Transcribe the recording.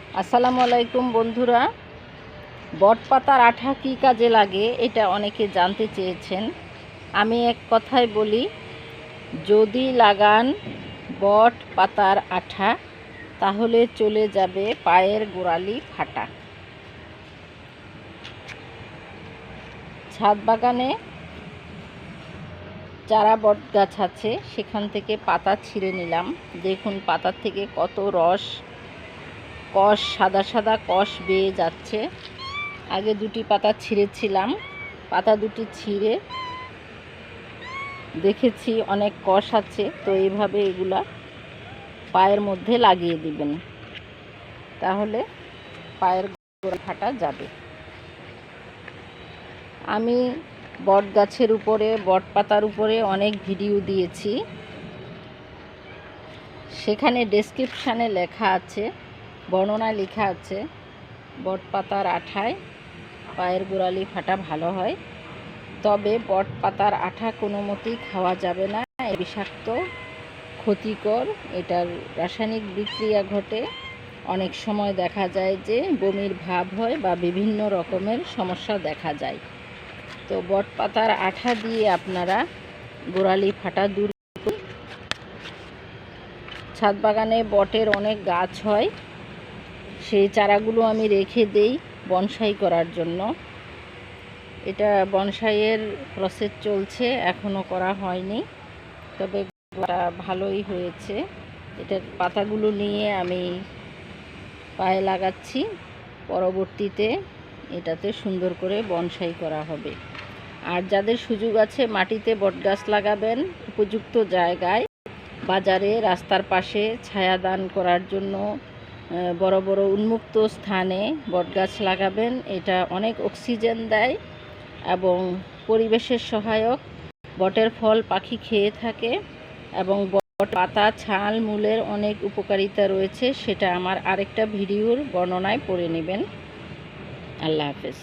আসসালামু আলাইকুম বন্ধুরা, বটপাতার আঠা কী কাজে লাগে এটা অনেকে জানতে চেয়েছেন। আমি এক কথায় বলি, যদি লাগান বট পাতার আঠা তাহলে চলে যাবে পায়ের গোড়ালি ফাটা। ছাদ বাগানে চারা বট গাছ আছে, সেখান থেকে পাতা ছিঁড়ে নিলাম। দেখুন পাতার থেকে কত রস, কষ, সাদা সাদা কষ বেয়ে যাচ্ছে। আগে দুটি পাতা ছিঁড়েছিলাম, পাতা দুটি ছিঁড়ে দেখেছি অনেক কষ আছে, তো এইভাবে এগুলা পায়ের মধ্যে লাগিয়ে দিবেন, তাহলে পায়ের গোড়া ফাটা যাবে। আমি বট গাছের উপরে, বট পাতার উপরে অনেক ভিডিও দিয়েছি, সেখানে ডেসক্রিপশানে লেখা আছে, বর্ণনায় লেখা আছে বট পাতার আঠায় পায়ের গোড়ালি ফাটা ভালো হয়। তবে বট পাতার আঠা কোনো মতেই খাওয়া যাবে না, বিষাক্ত, ক্ষতিকর। এটার রাসায়নিক বিক্রিয়া ঘটে, অনেক সময় দেখা যায় যে বমির ভাব হয় বা বিভিন্ন রকমের সমস্যা দেখা যায়। তো বট পাতার আঠা দিয়ে আপনারা গোড়ালি ফাটা দূর করুন। ছাদ বাগানে বটের অনেক গাছ হয়, সেই চারাগুলো আমি রেখে দেই বনসাই করার জন্য। এটা বনসাইয়ের প্রসেস চলছে, এখনও করা হয়নি, তবে ভালোই হয়েছে। এটার পাতাগুলো নিয়ে আমি পায়ে লাগাচ্ছি, পরবর্তীতে এটাতে সুন্দর করে বনসাই করা হবে। আর যাদের সুযোগ আছে মাটিতে বটগাছ লাগাবেন, উপযুক্ত জায়গায়, বাজারে, রাস্তার পাশে ছায়াদান করার জন্য বড় বড় উন্মুক্ত স্থানে বটগাছ লাগাবেন। এটা অনেক অক্সিজেন দেয় এবং পরিবেশের সহায়ক। বটের ফল পাখি খেয়ে থাকে এবং বট পাতা, ছাল, মূলের অনেক উপকারিতা রয়েছে, সেটা আমার আরেকটা ভিডিওর বর্ণনায় পড়ে নেবেন। আল্লাহ হাফেজ।